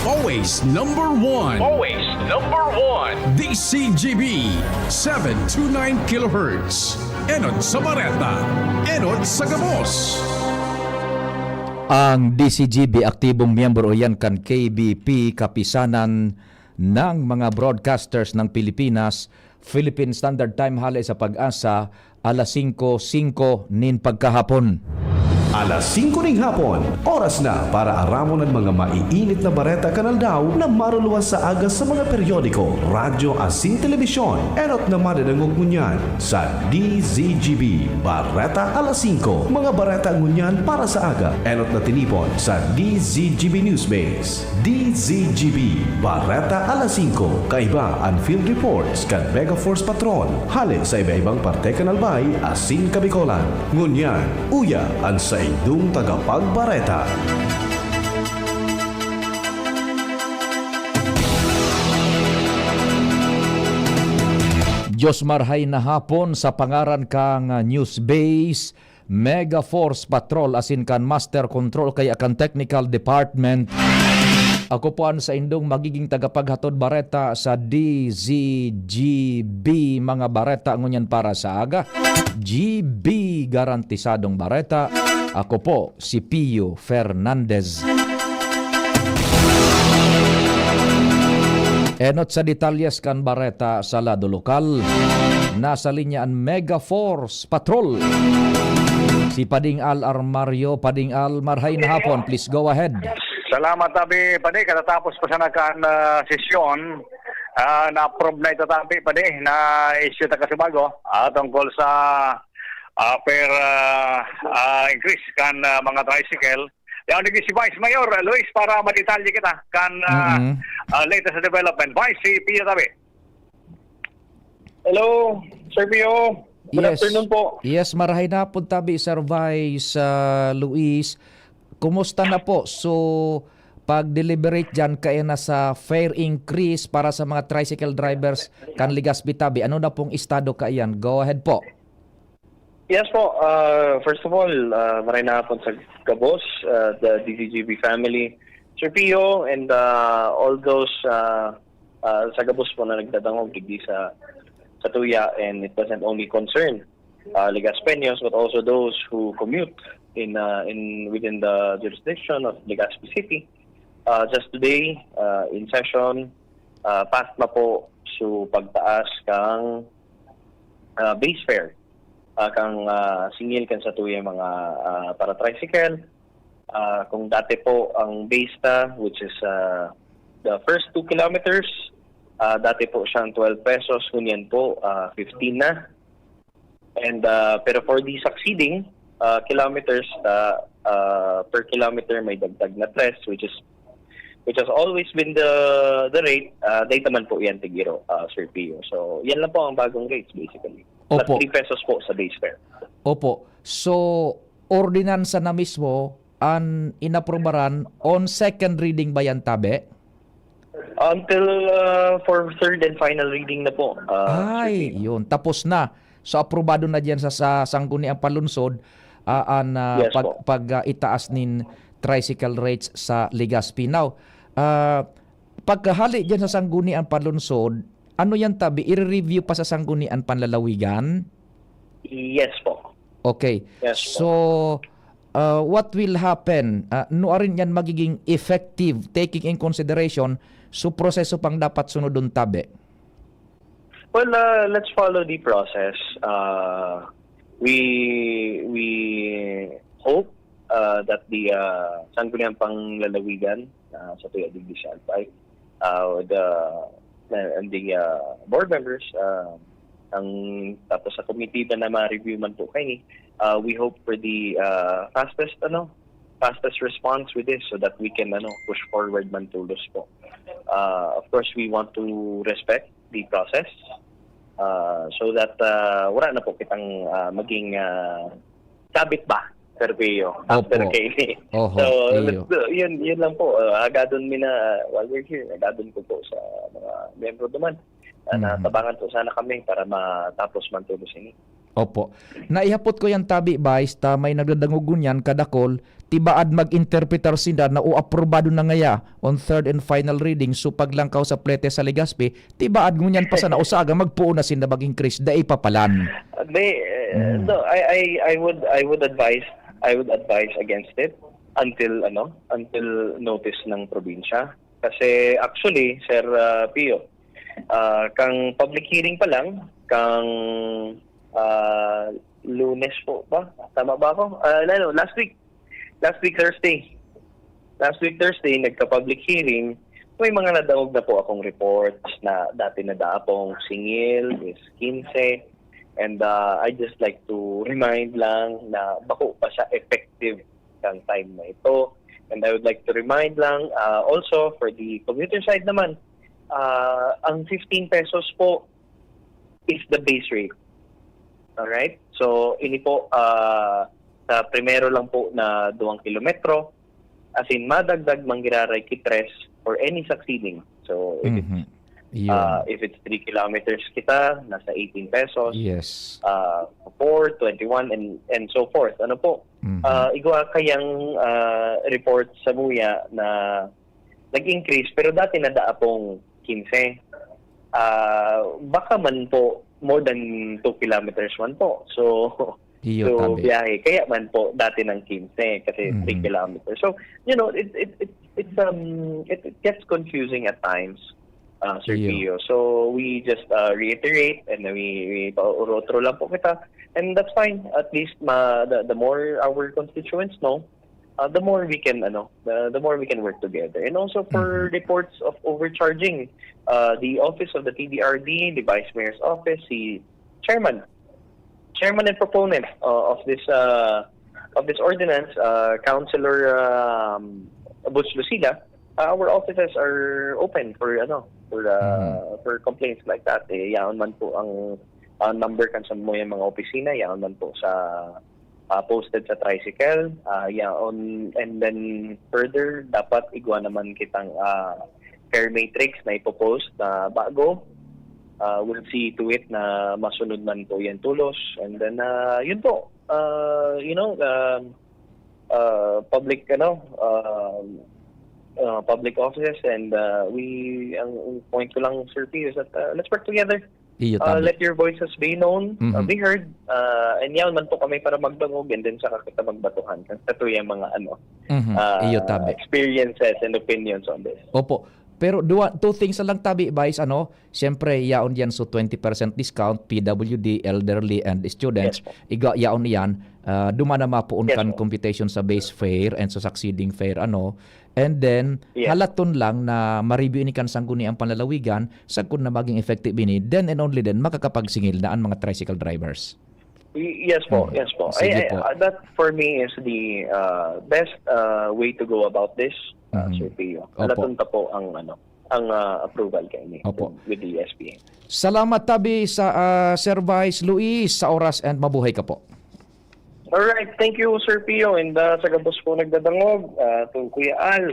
Always number one. Always number one. DCGB 729 kHz. Enot sa Bareta. Enot sa Gabos. Ang DCGB aktibong miyembro yan kan KBP, kapisanan ng mga broadcasters ng Pilipinas. Philippine Standard Time halay sa Pag-asa, alas 5:05 nin pagkahapon. Alas 5 ng hapon, oras na para aramon ang mga maiinit na bareta kanal daw na maruluwas sa agas sa mga periodiko, radyo asin telebisyon. Erot na madadangog ngunyan sa DZGB Bareta alas 5. Mga bareta ngunyan para sa aga. Erot na tinipon sa DZGB Newsbase. DZGB Bareta alas 5. Kaiba ang field reports kan Mega Force Patrol. Hali sa iba-ibang parte kanalbay asin kabikolan. Ngunyan, uya ang sa idong tagapagbareta. Diyos marhay na hapon sa pangaran kang Newsbase, Mega Force Patrol asin kan Master Control kay akan Technical Department. Ako po sa indong magiging tagapaghatod bareta sa DZGB, mga bareta ngunyan para sa aga. GB garantisadong bareta. Ako po si Pio Fernandez. Enot sa detalyes kan bareta sa lado lokal. Nasa linya ang Mega Force Patrol. Si Pading Al Armario. Pading Al, marhay na hapon. Please go ahead. Salamat tabi pade katatapos pa sana kan sesyon na-approve na ito tabi pade na issue ta kasibago tungkol sa increase kan mga tricycle. Yan naging si Vice Mayor Luis para madetalye kita kan latest development. Vice, si Pio tabi. Hello, Sir Pio. Good afternoon po. Yes, marahay na po tabi, Sir Vice Luis. Kumusta na po? So, pag-deliberate dyan kayo na sa fare increase para sa mga tricycle drivers kan Legazpi tabi. Ano na pong estado kaiyan? Go ahead po. Yes po. First of all, maray na po sa Gabos, the DCGB family, Sir Pio, and all those sa Gabos po na nagdadangog digdi sa Tuya, and it doesn't only concern Legazpeños but also those who commute within the jurisdiction of Legazpi City. Just today, in session, passed na po so pagtaas kang base fare kang singil kan sa tuya mga para tricycle. Kung dati po ang base ta, which is the first 2 kilometers, dati po siyang 12 pesos, kunyan po 15 na. And pero for the succeeding kilometers, per kilometer may dagdag na 3, which has always been the rate. Dahil naman po yan tigiro, Sir Pio. So yan lang po ang bagong rates basically. Opo. 3 pesos po sa base fare. Opo. So, ordinansa na mismo ang inaprobaran on second reading ba yan tabi? Until for third and final reading na po. Ay, yun. Tapos na. So, aprobado na dyan sa sangguniang palunsod Yes, pag itaas nin tricycle rates sa Legazpi. Now, pagkahali dyan sa sangguniang palunsod, ano yan tabi? I-review pa sa sangguniang panlalawigan? Yes po. Okay. Yes, so, what will happen? No rin yan magiging effective taking in consideration so proseso pang dapat sunod dun tabi? Well, let's follow the process. We hope that the sangguniang panglalawigan sa Tuya Digdi Alpay and the board members ang tapos sa committee na ma-review man po kayo, we hope for the fastest response with this so that we can push forward man tulos po. Of course, we want to respect the process so that wala na po kitang maging sabit ba Serpeo after kaini. So yun lang po. Agadon mi na while we're here, agadon ko po sa mga miyembro naman. Natabangan po sana kami para matapos man tulos ini. Opo. Naihapot ko yan tabi, Vice, ta may nagdadangugun yan kadakol tibaad mag-interpretar sila na uaprobado na ngaya on third and final reading. So paglangkaw sa plete sa Legazpi, tibaad ngunyan pa sa nausaga magpuo na sila mag-increase dai papalan. No, I would advise against it until notice ng probinsya. Kasi actually, Sir Pio, kang public hearing pa lang, kang Lunes po ba? Tama ba ako? Last week Thursday. Last week Thursday, nagka-public hearing. May mga nadaog na po akong reports na dati nadaapong singil is 15. And I just like to remind lang na bako pa siya effective ng time na ito. And I would like to remind lang also for the commuter side naman, ang 15 pesos po is the base rate. Alright? So, ini po sa primero lang po na 2 kilometro, as in madagdag manggiraray kitres for any succeeding. So, if it's 3 kilometers kita, nasa 18 pesos. Yes. 4, 21, and so forth. Ano po? Igwa kayang report sa Muya na nag-increase, pero dati nadaapong 15. Baka man po, more than 2 kilometers man po. So biyahe. Kaya man po dati ng 15 kasi 3 kilometers. So, it gets confusing at times, Sir Pio. So, we just reiterate and we paurotro lang po kita. And that's fine. At least the more our constituents know, the more we can the more we can work together. And also for reports of overcharging, the office of the TDRD, the Vice Mayor's office, the chairman and proponent of this ordinance, Councilor Butch Lucila, our offices are open for complaints like that. Yaon man po ang number kan sa mo yung mga opisina, yaon man po sa posted sa tricycle, yaon, and then further dapat igwa naman kitang fare matrix na ipopost na bago. We'll see to it na masunod man po yan tulos. And then, yun po, public, public offices, and ang point ko lang, Sir P, is that let's work together. Let your voices be known, be heard, and yan man po kami para magdangog, and then saka kita magbatuhan. Ito yung mga experiences and opinions on this. Opo. Pero two things lang tabi, Vice, siyempre yaon yan so 20% discount, PWD, elderly, and students. Yes, Iga yaon yan, dumana mapuon Yes, kan computation sa base fare and sa succeeding fare, And then, halaton lang na ma-review ni kan sangguni ang panlalawigan, sagkun na maging effective ini, then and only then, makakapagsingil na ang mga tricycle drivers. Yes po. Sige po. That for me is the best way to go about this, Sir Pio. Alatunta po ang approval kay with the SPA. Salamat tabi sa Sir Vice Luis sa oras, and mabuhay ka po. Alright, thank you, Sir Pio, and sa gabos po nagdadangog, to Kuya Al,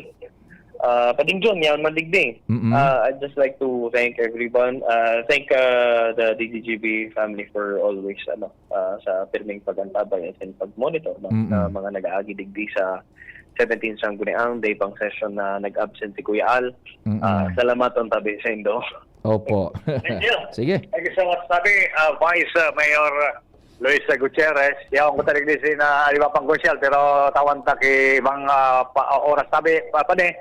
Padingjon, yaon mandigding. I'd just like to thank everyone, thank the DDGB family for always sa pirming pagantabay and pag-monitor ng mga nag-aagi digdi sa 17 Sangguniang Day pang session na nag-absent si Kuya Al. Salamat on tabi sa Indo. Opo. Thank you. Sige. Thank you so much, Tabi. Vice Mayor Luis Gutierrez. Yaw ko tarig din na alibapang konsyal, pero tawan ta ki ibang oras tabi pa ne.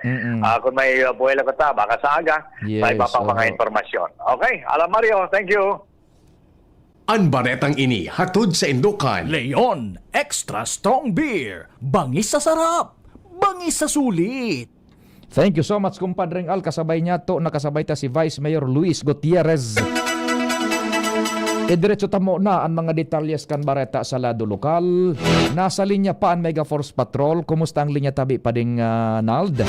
Kung may buhay ko ta, baka sa aga, may ibang mga informasyon. Okay, Alam Mario, thank you. Ang baretang ini hatod sa Indukan. Leon Extra Strong Beer. Bangis sa sarap. Bangis sa sulit. Thank you so much, kumpadring Al. Kasabay niya to, nakasabay ta si Vice Mayor Luis Gutierrez. Diretso tamo na ang mga detalyes kan bareta sa lado lokal. Nasa linya pa ang Mega Force Patrol. Kumusta ang linya tabi pa ding Nald?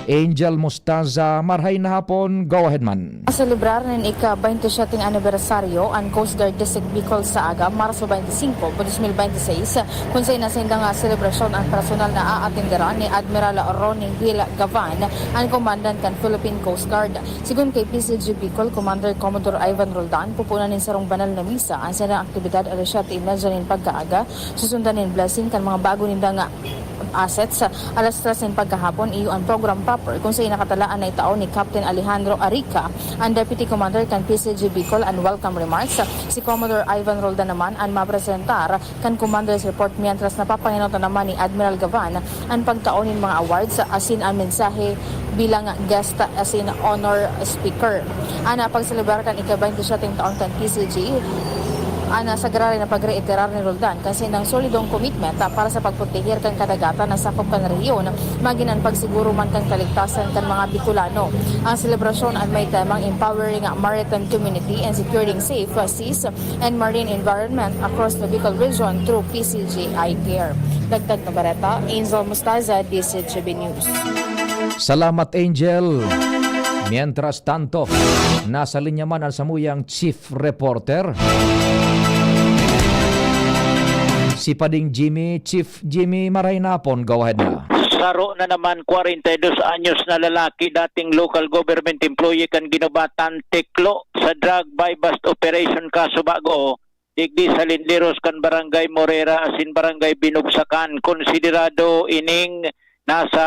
Angel Mustaza, marhay na hapon. Go ahead man. Celebrar ng ika-27 anibersaryo ang Coast Guard District Bicol sa aga, Marso 25, 2026, kung sa inasindang selebrasyon ang personal na aatinderan ni Admiral Ronnie Will Gavan, ang commandant kan Philippine Coast Guard. Sigun kay PCG Bicol, Commander Commodore Ivan Roldan, pupunan ng sarong banal na misa ang sanang aktibidad alas 7:30 nin pagkaaga, susundan nin blessing kan mga bago nindang assets. Alas 3 pagkahapon, iyo ang program proper kung sa nakatalaan na itaon ni Captain Alejandro Arica, ang Deputy Commander kan PCG Bicol, and welcome remarks. Si Commodore Ivan Roldan naman ang mapresentar kan Commander's report, mientras napapanginutan naman ni Admiral Gavan ang pagtaonin mga awards asin ang mensahe bilang guest asin honor speaker. Ana pagselebrar kan ika-27 taon kan PCG, ana sagrari na pagreiterar ni Roldan kasi ng solidong commitment para sa pagprotehir kan kadagatan na sakop kan rehiyon, maging ang pagsiguro man kan kaligtasan kan mga Bicolano. Ang selebrasyon ay may temang empowering maritime community and securing safe seas and marine environment across the Bicol region through PCG iCare. Dagdag na bareta, Angel Mustaza, DCGB News. Salamat, Angel. Mientras tanto, nasa linya man ang samuyang chief reporter, si Pading Jimmy. Chief Jimmy, maray napon, go ahead na. Saro na naman 42 anyos na lalaki, dating local government employee kan ginubatan teklo sa drug buy bust operation kaso bago digdi sa Linderos kan Barangay Morera asin Barangay Binugsakan. Konsiderado ining nasa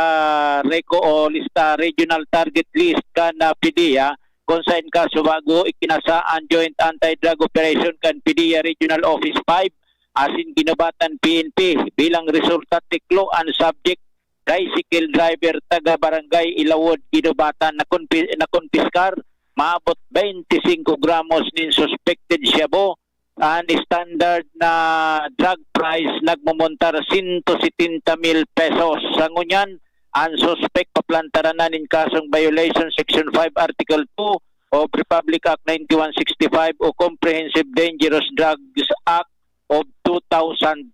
RECO o lista regional target list kan na PDEA kung saan kaso bago ikinasaan joint anti-drug operation kan PDEA Regional Office 5 asin ginubatan PNP bilang resulta tiklo ang subject tricycle driver taga Barangay Ilawod ginubatan na konpiskar maabot 25 gramos nin suspected shabu. Ang standard na drug price nagmumontar 170,000 pesos. Sa ngunyan, ang suspect paplantaran na nin kasong violation Section 5 Article 2 of Republic Act 9165 o Comprehensive Dangerous Drugs Act of 2002.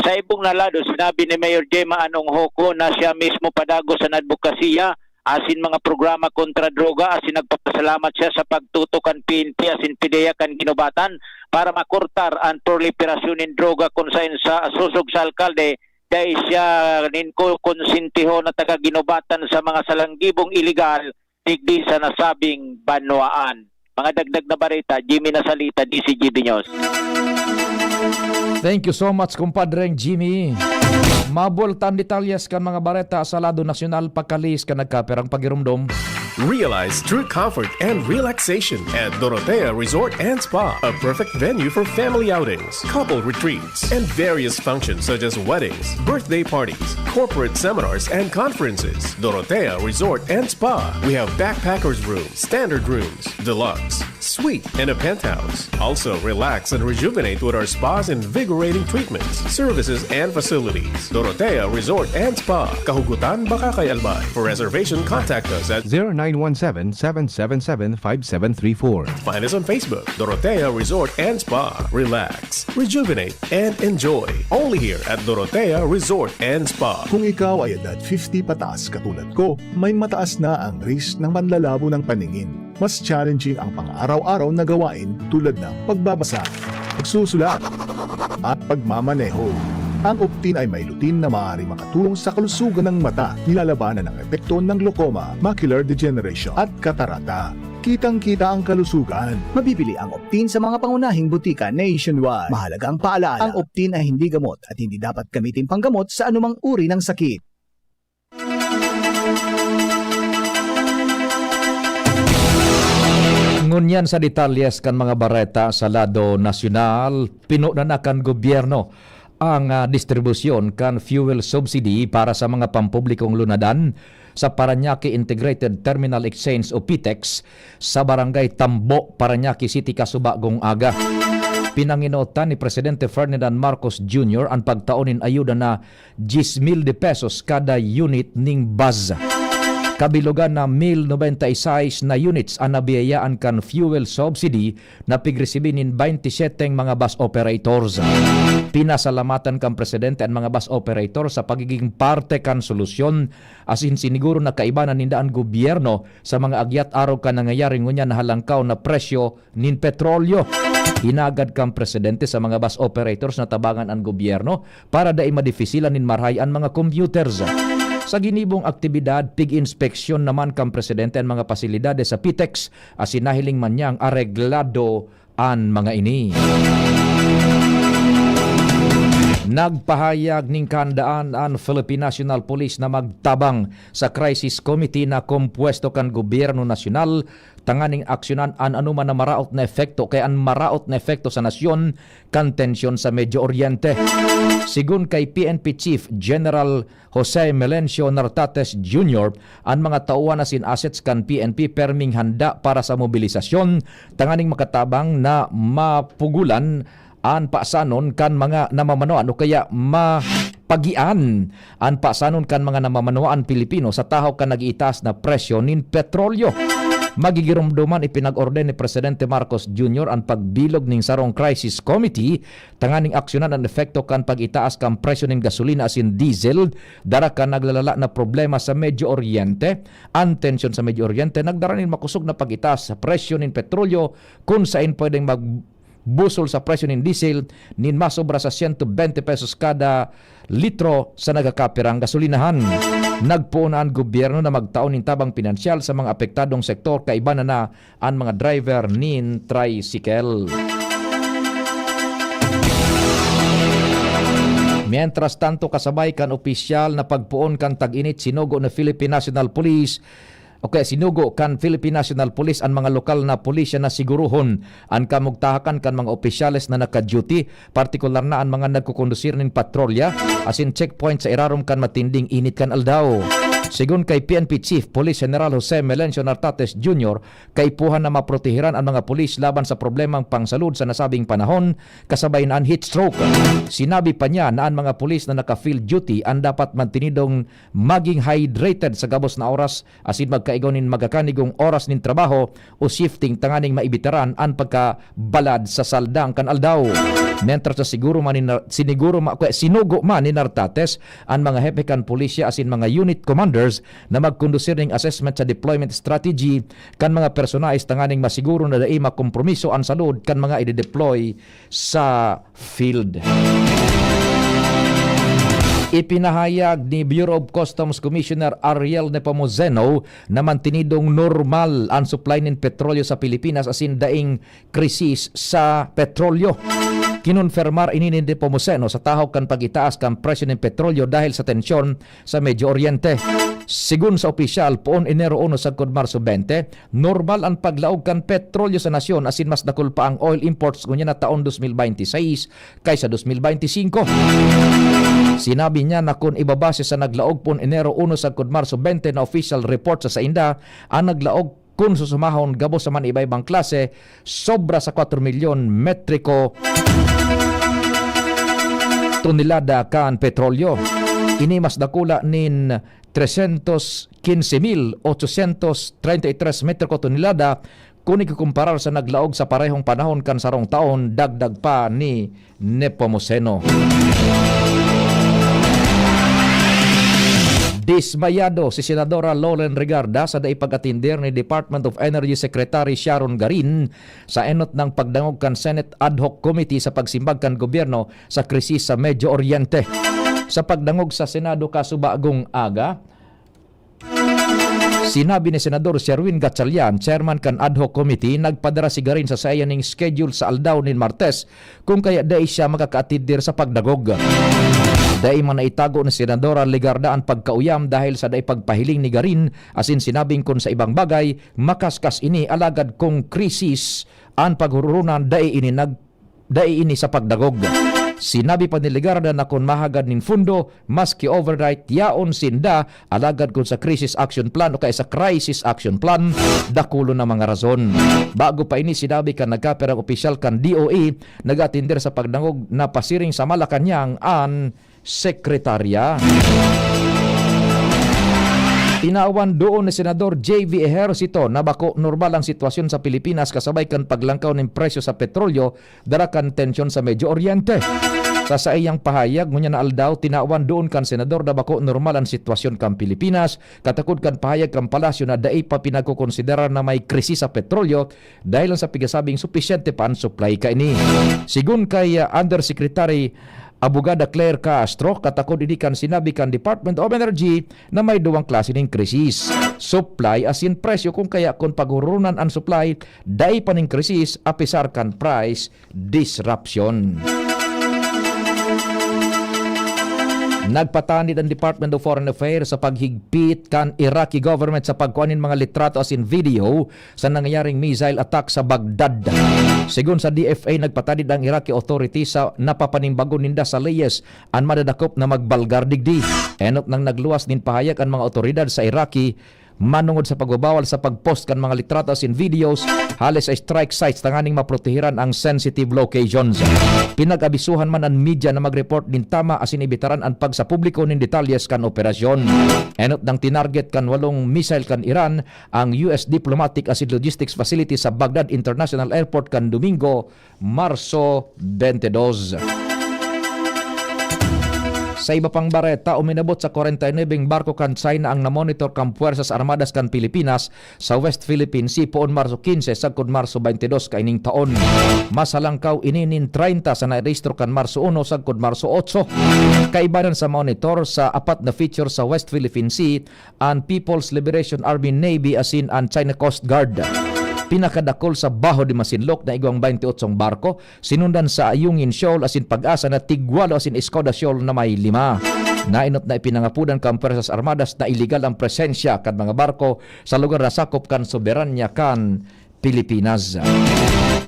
Sa ibong nalado, sinabi ni Mayor Gemma Anong Hoko na siya mismo padago sa advokasya asin mga programa kontra droga asin nagpapasalamat siya sa pagtutukan PNP asin PDEA kan ginubatan para makurtar ang proliferasyon ng droga kung saan sa susog sa alkalde dahil siya ninko konsintiho na taga ginubatan sa mga salanggibong iligal digdi sa nasabing banwaan. Mga dagdag na barita, Jimmy Nasalita, DCGB News. Thank you so much, kumpadreng Jimmy. Mabultan detalyes kan mga bareta sa lado nasyonal pagkalis ka nagkaperang pagirumdom. Realize true comfort and relaxation at Dorotea Resort and Spa, a perfect venue for family outings, couple retreats, and various functions such as weddings, birthday parties, corporate seminars, and conferences. Dorotea Resort and Spa. We have backpackers rooms, standard rooms, deluxe, suite, and a penthouse. Also, relax and rejuvenate with our spas and invigorating treatments, services, and facilities. Dorotea Resort and Spa, Kahugutan, Bakakay, Albay. For reservation, contact us at 0917-777-5734. Find us on Facebook, Dorotea Resort and Spa. Relax, rejuvenate, and enjoy. Only here at Dorotea Resort and Spa. Kung ikaw ay edad 50 pataas katulad ko, may mataas na ang risk ng panlalabo ng paningin. Mas challenging ang pang-araw-araw na gawain tulad ng pagbabasa, pagsusulat, at pagmamaneho. Ang Optin ay may lutin na maaari makatulong sa kalusugan ng mata, nilalabanan ang epekto ng glaucoma, macular degeneration at katarata. Kitang-kita ang kalusugan. Mabibili ang Optin sa mga pangunahing butika nationwide. Mahalaga ang paalala, ang Optin ay hindi gamot at hindi dapat gamitin panggamot sa anumang uri ng sakit. Ngunyan sa detalyes kan mga bareta sa lado nasyonal, pinunanakan gobyerno ang distribusyon kan fuel subsidy para sa mga pampublikong lunadan sa Parañaque Integrated Terminal Exchange o PITEX sa Barangay Tambo, Parañaque City, Kasubagong aga. Pinanginotan ni Presidente Ferdinand Marcos Jr. ang pagtaonin ayuda na 10,000 pesos kada unit ning bus. Kabilugan na 1,096 na units ang nabiyayaan kan fuel subsidy na pigresibinin 27 mga bus operators. Pinasalamatan kan Presidente ang mga bus operator sa pagiging parte kan solusyon asin siniguro na kaibanan nindaan gobyerno sa mga agyat araw kan nangyayaring ngunya na halangkaw na presyo nin petrolyo. Hinagad kan Presidente sa mga bus operators na tabangan ang gobyerno para dai madifisilan nin marhay ang mga computers. Sa ginibong aktibidad, pig-inspeksyon naman kang Presidente ang mga pasilidades sa PITEX as sinahiling man niyang areglado ang mga ini. Nagpahayag ning kahandaan ang Philippine National Police na magtabang sa crisis committee na kompuesto kan gobyerno nasyonal tanganing aksyonan an anuman na maraot na efekto kay an maraot na efekto sa nasyon kan tensyon sa Medio Oriente. Sigun kay PNP Chief General Jose Melencio Nartates Jr., ang mga tauhan na sin assets kan PNP perming handa para sa mobilisasyon tanganing makatabang na mapugulan an pasanon kan mga namamanuan o kaya mapagian an pasanon kan mga namamanuan Pilipino sa tahaw kan nag-itas na presyo nin petrolyo. Magigirumduman ipinag-orden ni Presidente Marcos Jr. ang pagbilog ning sarong crisis committee tanganing aksyonan ang efekto kan pag-itaas kan presyo ning gasolina asin diesel dara kan naglalala na problema sa Medio Oriente. Ang tensyon sa Medio Oriente nagdara nin makusog na pag-itaas sa presyo nin petrolyo kung saan pwedeng busol sa presyo ng diesel nin masobra sa 120 pesos kada litro sa nagakapirang gasolinahan. Nagpuon ang gobyerno na magtaon ng tabang pinansyal sa mga apektadong sektor kaiba na ang mga driver nin tricycle. Mientras tanto kasabay kan opisyal na pagpuon kan tag-init sinugo na Philippine National Police sinugo kan Philippine National Police ang mga lokal na pulisya na siguruhon ang kamugtahakan kan mga opisyales na naka-duty, partikular na ang mga nagkukondusir ng patrolya asin checkpoint sa irarom kan matinding init kan aldaw. Sigun kay PNP Chief Police General Jose Melencio Nartates Jr., kaipuhan na maprotehiran ang mga pulis laban sa problemang pangsalud sa nasabing panahon kasabay na ang heat stroke. Sinabi pa niya na ang mga pulis na naka-field duty ang dapat mantinidong maging hydrated sa gabos na oras asin magkaigaw nin magakanigong oras nin trabaho o shifting tanganing maibitaran ang pagkabalad sa saldang kan aldaw. Mientras sa sinugo man ni Nartates ang mga hepe kan pulisya asin mga unit commander na magkondusir ng assessment sa deployment strategy kan mga personalis tanganing masiguro na dai makompromiso ang salud kan mga i-deploy sa field. Ipinahayag ni Bureau of Customs Commissioner Ariel Nepomuceno na mantinidong normal ang supply ng petrolyo sa Pilipinas asin daing krisis sa petrolyo. Kinonfirmar ini ni Nepomuceno sa tahaw kan pag-itaas kan presyo ng petrolyo dahil sa tensyon sa Medio Oriente. Sigun sa opisyal, poon Enero 1 sagkod Marso 20, normal ang paglaog kan petrolyo sa nasyon asin mas dakol pa ang oil imports kunya na taon 2026 kaysa 2025. Sinabi niya na kung ibabase sa naglaog poon Enero 1 sagkod Marso 20 na official report sa SAINDA, ang naglaog kung susumahon gabos sa man iba-ibang klase sobra sa 4 milyon metriko tonelada kan petrolyo. Ini mas dakula nin 315,833 metriko tonelada kung ikukumparar sa naglaog sa parehong panahon kan sarong taon, dagdag pa ni Nepomuceno. Dismayado si Senadora Lolen Regarda sa daipag-atindir ni Department of Energy Secretary Sharon Garin sa enot ng pagdangog kan Senate Ad Hoc Committee sa pagsimbag kan gobyerno sa krisis sa Medio Oriente. Sa pagdangog sa Senado kasubagong aga, sinabi ni Senador Sherwin Gatchalian, chairman kan Ad Hoc Committee, nagpadara si Garin sa sayaning schedule sa aldaw nin Martes kung kaya dai siya makakaatidir sa pagdagog. Dai man naitago ni Senadora Legarda ang pagkauyam dahil sa dai pagpahiling ni Garin asin sinabing kung sa ibang bagay makaskas ini alagad kung krisis ang paghurunan dai ini sa pagdagog. Sinabi pa ni Legarda na kung mahagad ning fundo maski overnight yaon sinda alagad kung sa crisis action plan o kaya sa crisis action plan dakulo na mga rason. Bago pa ini sinabi kan nagkaperang opisyal kan DOE nagatindir sa pagdangog na pasiring sa Malacanang ang sekretarya. Tinawan doon ni Senador J.V. Ejercito na bako normal ang sitwasyon sa Pilipinas kasabay kan paglangkaw ng presyo sa petrolyo dara kan tensyon sa Medio Oriente. Sa saiyang pahayag ngunya na aldaw tinawan doon kan senador na bako normal ang sitwasyon kan Pilipinas katakod kan pahayag kan palasyo na dai pa pinagkukonsidera na may krisis sa petrolyo dahil sa pigasabing supisyente pa ang supply kaini. Sigun kay Undersecretary Abogada Claire Castro, katakod ini kan sinabi kan Department of Energy na may duwang klase ng krisis. Supply asin presyo kung kaya kung paghurunan ang supply, dai pa ning krisis apisar kan price disruption. Nagpatanid ang Department of Foreign Affairs sa paghigpit kan Iraqi government sa pagkuhanin mga litrato as in video sa nangyayaring missile attack sa Baghdad. Sigun sa DFA, nagpatanid ang Iraqi authority sa napapanimbago ninda sa leyes ang madadakop na magbalgar digdi. Enot nang nagluwas din pahayag ang mga otoridad sa Iraqi manungod sa pagbabawal sa pagpost kan mga litratos in videos halis sa strike sites tanganing maprotehiran ang sensitive locations. Pinag-abisuhan man ang media na mag-report din tama asin ibitaran ang pag sa publiko nin detalyes kan operasyon. Enot nang tinarget kan 8 missile kan Iran ang US Diplomatic asin Logistics Facility sa Baghdad International Airport kan Domingo, Marso 22. Sa iba pang bareta, uminabot sa 49 barko kan China ang namonitor kang Puwersas Armadas kan Pilipinas sa West Philippine Sea poon Marso 15 sagkod Marso 22 kaining taon. Masalangkaw ininin 30 sa nairehistro kan Marso 1 sagkod Marso 8. Kaibanan sa monitor sa apat na feature sa West Philippine Sea ang People's Liberation Army Navy asin ang China Coast Guard. Pinakadakol sa Baho de Masinloc na igwang 28 barko, sinundan sa Ayungin Shoal asin Pag-asa na Tigwalo asin Escoda Shoal na may 5. Nainot na ipinangapudan kan Puwersas Armadas na iligal ang presensya kan mga barko sa lugar na sakop kan soberanya kan Pilipinas.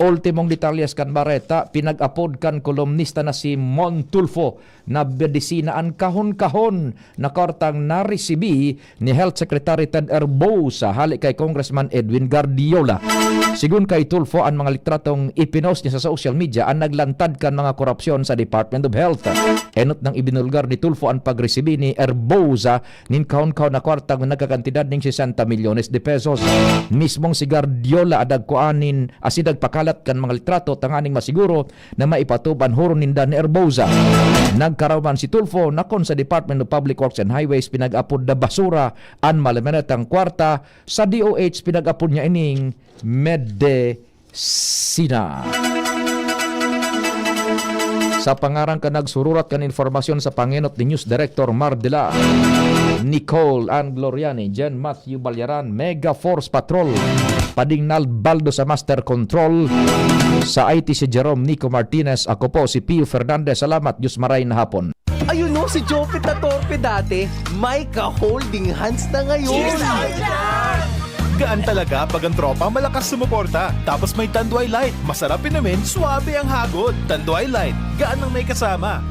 Ultimong detalyes kan bareta, pinag-apod kan kolumnista na si Mon Tulfo na bedesinaan kahon-kahon na kartang naresibi ni Health Secretary Ted Erbosa hali kay Congressman Edwin Guardiola. Sigun kay Tulfo, ang mga litratong ipinost niya sa social media ang naglantad kan mga korupsyon sa Department of Health. Enot nang ibinulgar ni Tulfo ang pagresibi ni Erbosa nin kahon-kahon na kwartang nagkakantidad ning 60 milyones de pesos. Mismong si Guardiola adagkuanin asidag pakalat kan mga litrato tanganing masiguro na maipatuban huro ninda ni Erbosa. Nagkarawan si Tulfo nakon sa Department of Public Works and Highways pinag-apod na basura an malamanatang kwarta. Sa DOH pinag-apod niya ining medesina. Sa pangarang ka nagsururat kan informasyon sa panginot ni News Director Mardela, Nicole Ann Gloriani, Jen Matthew Balyaran, Mega Force Patrol, Padingnal Baldo sa Master Control, sa IT si Jerome Nico Martinez, ako po si Pio Fernandez. Salamat, Diyos maray na hapon. Ayun no, si Jopit na torpe dati, may ka-holding hands na ngayon. Gaan talaga pag ang tropa malakas sumuporta. Tapos may Tanduay Light. Masarap inumin, swabe ang hagod. Tanduay Light, gaan ang may kasama.